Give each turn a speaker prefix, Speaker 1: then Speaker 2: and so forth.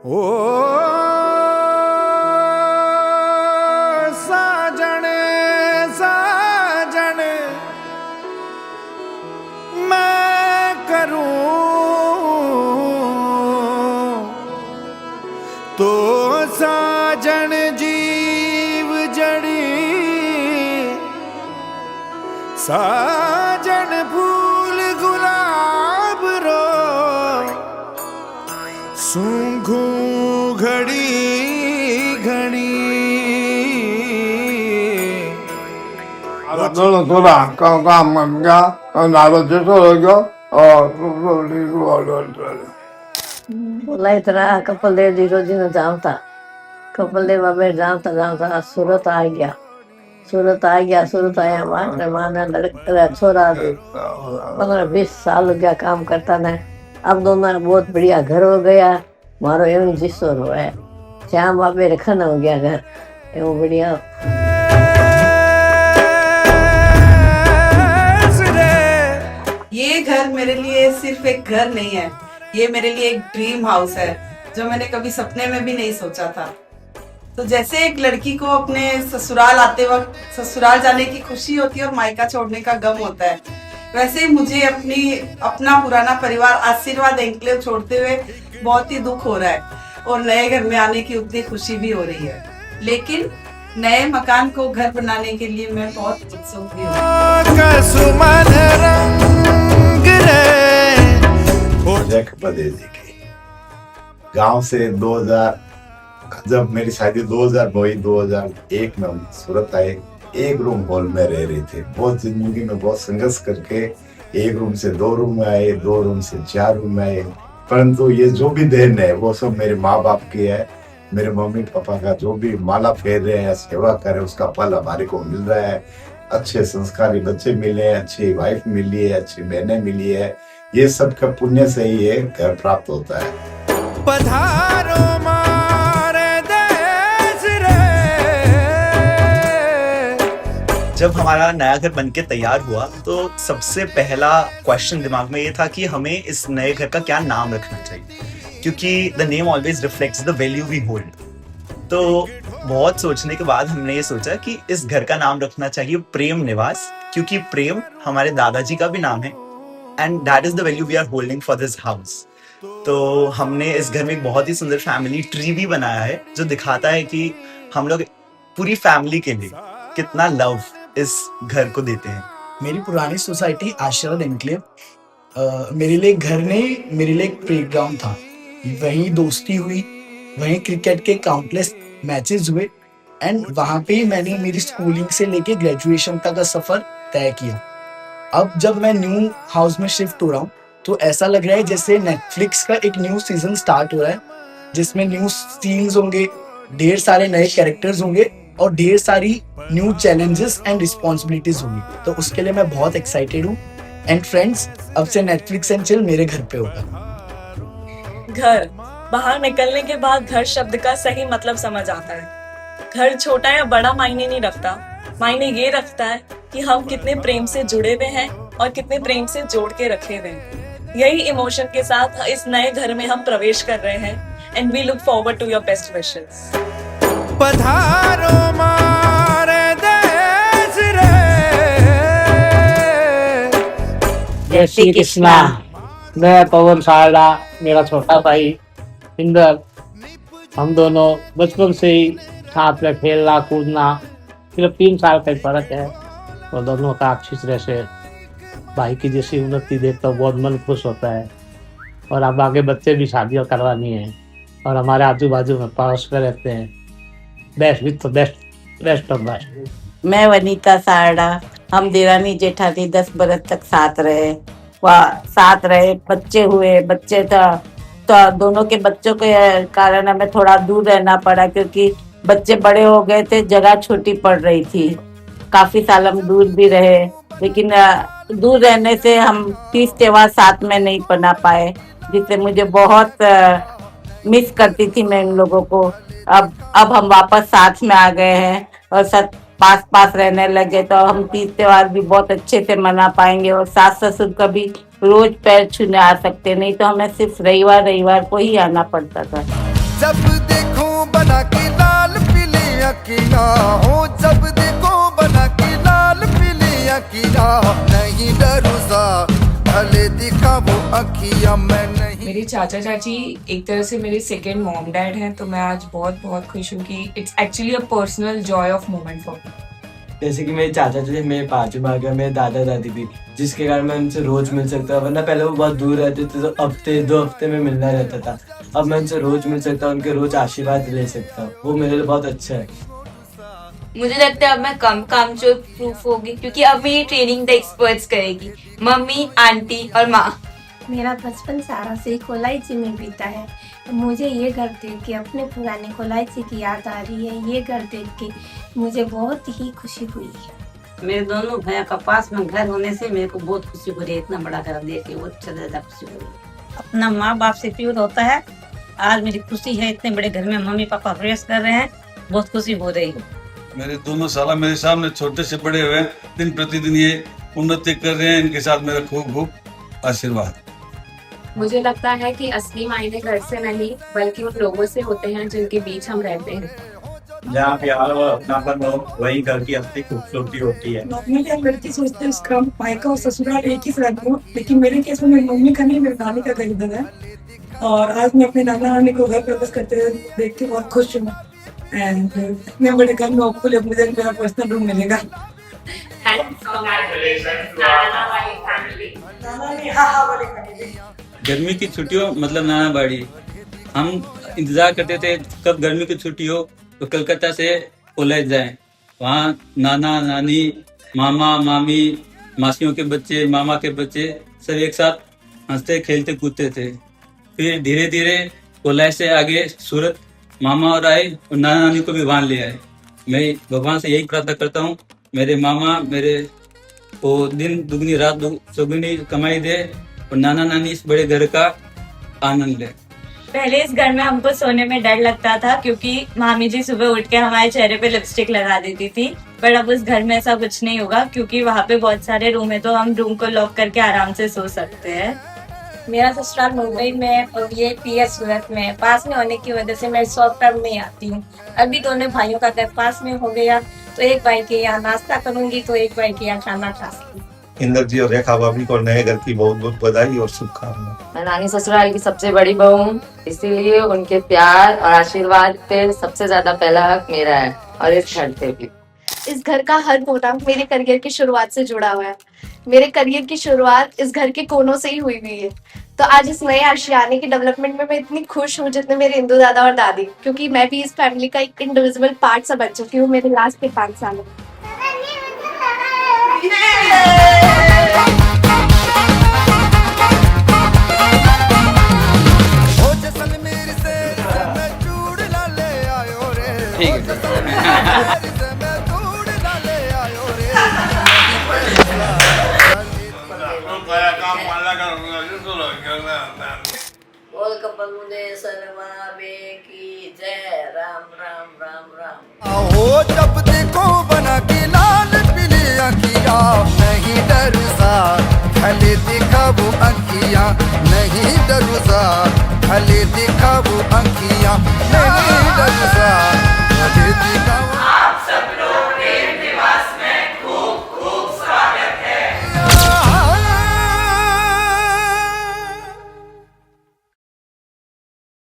Speaker 1: ओ साजन साजन मैं करूं तो साजन जीव जड़ी साजन फूल गुलाब रो सूंघू घड़ी घड़ी
Speaker 2: थोड़ा काम बन गया और नारो जैसा हो गया और
Speaker 3: बोला इतना कपिल देव जी रोजी ने जामता कपिल देव बाबे जामता जामता सूरत आ गया सूरत आया माने छोरा 15-20 साल हो गया काम करता ने अब दोनों बहुत बढ़िया घर हो गया मारो एवं जिसो रो है श्याम बाबे रखन हो गया घर एवं बढ़िया।
Speaker 4: ये घर मेरे लिए सिर्फ एक घर नहीं है, ये मेरे लिए एक ड्रीम हाउस है जो मैंने कभी सपने में भी नहीं सोचा था। तो जैसे एक लड़की को अपने ससुराल आते वक्त ससुराल जाने की खुशी होती है और मायका छोड़ने का गम होता है, वैसे ही मुझे अपना पुराना परिवार आशीर्वाद एन्क्लेव छोड़ते हुए बहुत ही दुख हो रहा है और नए घर में आने की उतनी खुशी भी हो रही है। लेकिन नए मकान को घर बनाने के लिए मैं बहुत उत्सुक भी
Speaker 5: हूँ। गांव से 2000 जब मेरी शादी 2001 में सूरत आए, एक रूम हॉल में रह रही थी। बहुत जिंदगी में बहुत संघर्ष करके एक रूम से 2 रूम में आए, 2 रूम से 4 रूम में आए। परंतु ये जो भी देन है वो सब मेरे माँ बाप की है। मेरे मम्मी पापा का जो भी माला फेर रहे हैं, सेवा कर रहे हैं, उसका फल हमारे को मिल रहा है। अच्छे संस्कारी बच्चे मिले हैं, अच्छी वाइफ मिली है, अच्छी बहनें मिली है। ये सब का पुण्य से ही ये घर प्राप्त होता है।
Speaker 1: पधारो मारे देश रे।
Speaker 6: जब हमारा नया घर बनके तैयार हुआ तो सबसे पहला क्वेश्चन दिमाग में ये था कि हमें इस नए घर का क्या नाम रखना चाहिए, क्योंकि the name always reflects the value we hold. तो बहुत सोचने के बाद हमने ये सोचा कि इस घर का नाम रखना चाहिए प्रेम निवास, क्योंकि प्रेम हमारे दादाजी का भी नाम है and that is the value we are holding for this house. तो हमने इस घर में एक बहुत ही सुंदर फैमिली ट्री भी बनाया है जो दिखाता है कि हम लोग पूरी फैमिली के लिए कितना लव इस घर को देते हैं।
Speaker 7: मेरी पुरानी सोसाइटी आशीर्वाद एन्क्लेव मेरे लिए घर नहीं, मेरे लिए एक प्लेग्राउंड था। वहीं दोस्ती हुई, वहीं क्रिकेट के काउंटलेस मैचेस हुए एंड वहां पे मैंने मेरी स्कूलिंग से लेके ग्रेजुएशन तक का सफर तय किया। अब जब मैं न्यू हाउस में शिफ्ट हो रहा हूँ तो ऐसा लग रहा है जैसे नेटफ्लिक्स का एक न्यू सीजन स्टार्ट हो रहा है, जिसमें न्यू सीन्स होंगे, ढेर सारे नए कैरेक्टर्स होंगे और ढेर सारी न्यू चैलेंजेस एंड रिस्पॉन्सिबिलिटीज होंगी। तो उसके लिए मैं बहुत एक्साइटेड हूँ। एंड फ्रेंड्स, अब से नेटफ्लिक्स एंड चिल मेरे घर पे होगा।
Speaker 8: घर, बाहर निकलने के बाद घर शब्द का सही मतलब समझ आता है। घर छोटा या बड़ा मायने नहीं रखता, मायने ये रखता है कि हम कितने प्रेम से जुड़े हुए हैं और कितने प्रेम से जोड़ के रखे हुए हैं। यही इमोशन के साथ इस नए घर में हम प्रवेश कर रहे हैं and we look forward to your best wishes.
Speaker 1: पधारो मारे देश रे।
Speaker 9: जय श्री कृष्णा। मैं पवन सारडा, मेरा छोटा भाई इंदर, हम दोनों बचपन से ही साथ में खेलना कूदना, सिर्फ 3 साल का फर्क है और दोनों का अच्छी तरह से भाई की जैसी उन्नति देख तो बहुत मन खुश होता है। और अब आगे बच्चे भी शादियाँ करवानी है और हमारे आजू बाजू में पड़ोस में रहते हैं। बेस्ट विथ तो बेस्ट ऑफ बेस्ट।
Speaker 10: मैं वनीता सारडा, हम देरानी जेठानी 10 बरस तक साथ रहे, बच्चे हुए, बच्चे तो दोनों के बच्चों के कारण हमें थोड़ा दूर रहना पड़ा क्योंकि बच्चे बड़े हो गए थे, जगह छोटी पड़ रही थी। काफी साल हम दूर भी रहे, लेकिन दूर रहने से हम 30 त्योहार साथ में नहीं बना पाए, जिससे मुझे बहुत मिस करती थी मैं इन लोगों को। अब हम वापस साथ में आ गए हैं और पास रहने लगे, तो हम 30 त्योहार भी बहुत अच्छे से मना पाएंगे और सास ससुर का भी रोज पैर छूने आ सकते, नहीं तो हमें सिर्फ रविवार को ही आना पड़ता था।
Speaker 1: जब देखो बना के लाल पीली अखियां हो, जब देखो बना के लाल पीली अखियां, नहीं डरू सा भले दिखा वो अखियां मैं नहीं।
Speaker 11: मेरे चाचा चाची एक तरह से मेरे सेकंड मॉम डैड हैं, तो मैं आज बहुत बहुत खुश हूँ कि it's actually a personal Joy of moment for me.
Speaker 12: जैसे कि मेरे चाचा थे मेरे पांचों भाई हैं, मेरे दादा दादी भी, जिसके कारण मैं उनसे रोज मिल सकता हूँ। वरना पहले वो बहुत दूर रहते थे तो हफ्ते 2 हफ्ते में मिलना रहता था। अब मैं उनसे रोज मिल सकता हूँ, उनके रोज आशीर्वाद ले सकता हूँ। वो मेरे लिए बहुत अच्छा है।
Speaker 13: मुझे लगता है अब मैं कम कामचोर प्रूफ होगी, क्योंकि अब मेरी ट्रेनिंग द एक्सपर्ट्स करेगी मम्मी, आंटी और माँ।
Speaker 14: मेरा बचपन सारा से कोलाइची में बीता है। मुझे ये घर देख के अपने पुराने कोलाइची की याद आ रही है। ये घर देख के मुझे बहुत ही खुशी हुई है।
Speaker 10: मेरे दोनों भैया का पास में घर होने से मेरे को बहुत खुशी हो रही है। इतना बड़ा घर देख के बहुत ज्यादा खुशी हो रही है। अपना माँ बाप से प्यार होता है। आज मेरी खुशी है, इतने बड़े घर में मम्मी पापा प्रवेश कर रहे हैं, बहुत खुशी हो रही है।
Speaker 15: मेरे दोनों साला मेरे सामने छोटे से बड़े हुए, दिन प्रतिदिन ये उन्नति कर रहे हैं। इनके साथ मेरा खूब खूब आशीर्वाद।
Speaker 11: मुझे लगता है कि असली मायने घर से नहीं बल्कि उन लोगों से होते हैं जिनके बीच हम रहते हैं।
Speaker 6: जहाँ प्यार और अपनापन हो वही घर की असली खूबसूरती होती है।
Speaker 11: नॉर्मली हम लड़की सोचते हैं उसका मायका और ससुराल एक ही साथ हो, लेकिन मेरे केस में मेरी मम्मी का नहीं, मेरे नानी का घर इधर है। और आज मैं अपने नाना नानी को घर प्रवेश करते हुए देख के बहुत खुश हूँ। एंड इतने बड़े घर में होपफुली मुझे मेरा पर्सनल रूम मिलेगा।
Speaker 12: गर्मी की छुट्टियों मतलब नाना बाड़ी, हम इंतजार करते थे कब गर्मी की छुट्टी हो तो कलकत्ता से कॉलेज जाएं। वहाँ नाना नानी, मामा मामी, मासियों के बच्चे, मामा के बच्चे सब एक साथ हंसते खेलते कूदते थे। फिर धीरे धीरे कॉलेज से आगे सूरत मामा और आए और नाना नानी को भी वहाँ ले आए। मैं भगवान से यही प्रार्थना करता हूँ मेरे मामा मेरे को दिन दुगनी रात चौगुनी कमाई दे और नाना नानी इस बड़े घर का आनंद ले।
Speaker 8: पहले इस घर में हमको सोने में डर लगता था, क्योंकि मामी जी सुबह उठ के हमारे चेहरे पे लिपस्टिक लगा देती थी। पर अब उस घर में ऐसा कुछ नहीं होगा, क्योंकि वहाँ पे बहुत सारे रूम है, तो हम रूम को लॉक करके आराम से सो सकते हैं।
Speaker 14: मेरा ससुराल मुंबई में है और ये पीएस सूरत में है। पास में होने की वजह से मैं शॉर्ट टर्म में आती हूँ। अभी दोनों भाइयों का घर पास में हो गया, तो एक भाई के यहाँ नाश्ता करूंगी तो एक भाई के यहाँ खाना खा सकूंगी।
Speaker 5: इंदर जी और रेखा भाभी को नए घर की बहुत बहुत बधाई और शुभकामनाएं।
Speaker 11: मैं नानी ससुराल की सबसे बड़ी बहू हूँ, इसीलिए उनके प्यार और आशीर्वाद पे सबसे ज्यादा पहला हक मेरा है और इस घर पे भी।
Speaker 14: इस घर का हर कोना मेरे करियर की शुरुआत से जुड़ा हुआ है। मेरे करियर की शुरुआत इस घर के कोनों से ही हुई है। तो आज इस नए आशियाने की डेवलपमेंट में मैं इतनी खुश हूँ जितने मेरे इंदू दादा और दादी, क्योंकि मैं भी इस फैमिली का एक इंडिविजुअल पार्ट सा बन चुकी हूँ मेरे लास्ट के 5 सालों में।
Speaker 3: बोल कपल मुझे सरवावे की जय। राम राम राम राम।
Speaker 1: हो जब देखो बना के लाल पीली अखियां, नहीं डरू सा भले दिखा वो अखियां, नहीं डरू सा भले दिखा वो अखियां।